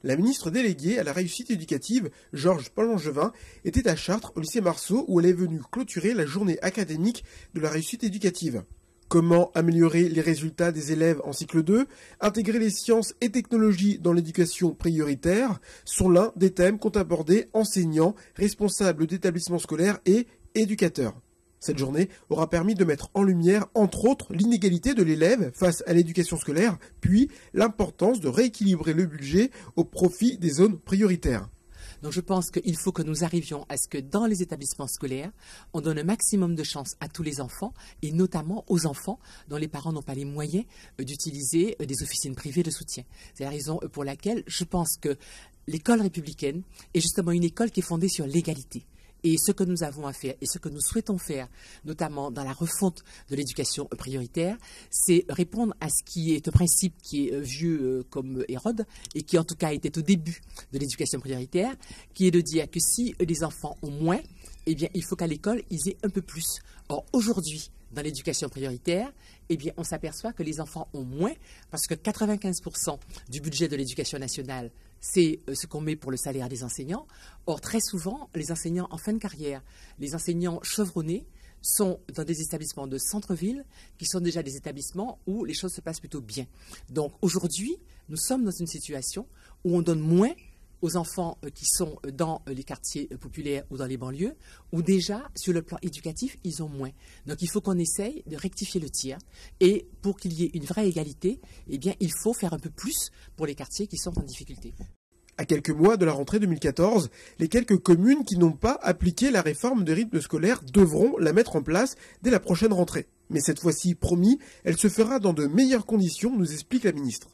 La ministre déléguée à la réussite éducative, Georges Paul-Langevin, était à Chartres, au lycée Marceau, où elle est venue clôturer la journée académique de la réussite éducative. Comment améliorer les résultats des élèves en cycle 2, intégrer les sciences et technologies dans l'éducation prioritaire sont l'un des thèmes qu'ont abordés enseignants, responsables d'établissements scolaires et éducateurs. Cette journée aura permis de mettre en lumière, entre autres, l'inégalité de l'élève face à l'éducation scolaire, puis l'importance de rééquilibrer le budget au profit des zones prioritaires. Donc je pense qu'il faut que nous arrivions à ce que dans les établissements scolaires, on donne un maximum de chance à tous les enfants, et notamment aux enfants dont les parents n'ont pas les moyens d'utiliser des officines privées de soutien. C'est la raison pour laquelle je pense que l'école républicaine est justement une école qui est fondée sur l'égalité. Et ce que nous avons à faire et ce que nous souhaitons faire, notamment dans la refonte de l'éducation prioritaire, c'est répondre à ce qui est un principe qui est vieux comme Hérode et qui en tout cas était au début de l'éducation prioritaire, qui est de dire que si les enfants ont moins, eh bien il faut qu'à l'école ils aient un peu plus. Or aujourd'hui, dans l'éducation prioritaire, eh bien on s'aperçoit que les enfants ont moins parce que 95% du budget de l'éducation nationale, c'est ce qu'on met pour le salaire des enseignants. Or, très souvent, les enseignants en fin de carrière, les enseignants chevronnés, sont dans des établissements de centre-ville qui sont déjà des établissements où les choses se passent plutôt bien. Donc, aujourd'hui, nous sommes dans une situation où on donne moins aux enfants qui sont dans les quartiers populaires ou dans les banlieues, où déjà, sur le plan éducatif, ils ont moins. Donc, il faut qu'on essaye de rectifier le tir. Et pour qu'il y ait une vraie égalité, eh bien, il faut faire un peu plus pour les quartiers qui sont en difficulté. À quelques mois de la rentrée 2014, les quelques communes qui n'ont pas appliqué la réforme des rythmes scolaires devront la mettre en place dès la prochaine rentrée. Mais cette fois-ci, promis, elle se fera dans de meilleures conditions, nous explique la ministre.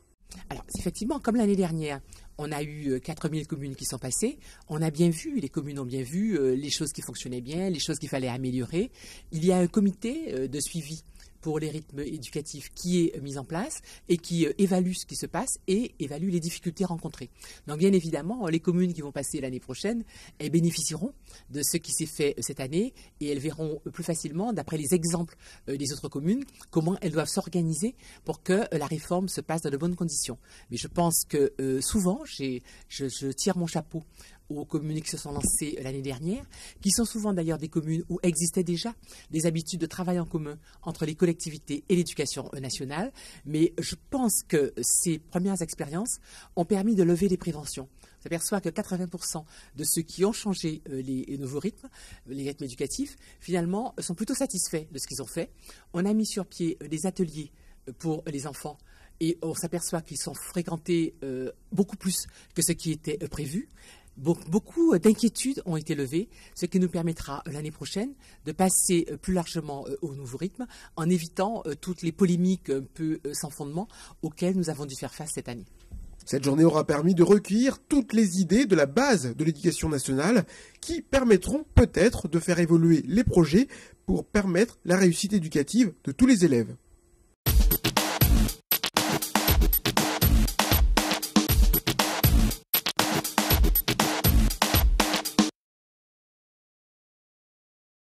Alors, effectivement, comme l'année dernière, on a eu 4000 communes qui sont passées. On a bien vu, les communes ont bien vu les choses qui fonctionnaient bien, les choses qu'il fallait améliorer. Il y a un comité de suivi pour les rythmes éducatifs qui est mis en place et qui évalue ce qui se passe et évalue les difficultés rencontrées. Donc bien évidemment, les communes qui vont passer l'année prochaine, elles bénéficieront de ce qui s'est fait cette année et elles verront plus facilement, d'après les exemples des autres communes, comment elles doivent s'organiser pour que la réforme se passe dans de bonnes conditions. Mais je pense que souvent, je tire mon chapeau aux communes qui se sont lancées l'année dernière, qui sont souvent d'ailleurs des communes où existaient déjà des habitudes de travail en commun entre les collectivités et l'éducation nationale. Mais je pense que ces premières expériences ont permis de lever les préventions. On s'aperçoit que 80% de ceux qui ont changé les nouveaux rythmes, les rythmes éducatifs, finalement sont plutôt satisfaits de ce qu'ils ont fait. On a mis sur pied des ateliers pour les enfants et on s'aperçoit qu'ils sont fréquentés beaucoup plus que ce qui était prévu. Beaucoup d'inquiétudes ont été levées, ce qui nous permettra l'année prochaine de passer plus largement au nouveau rythme en évitant toutes les polémiques un peu sans fondement auxquelles nous avons dû faire face cette année. Cette journée aura permis de recueillir toutes les idées de la base de l'éducation nationale qui permettront peut-être de faire évoluer les projets pour permettre la réussite éducative de tous les élèves.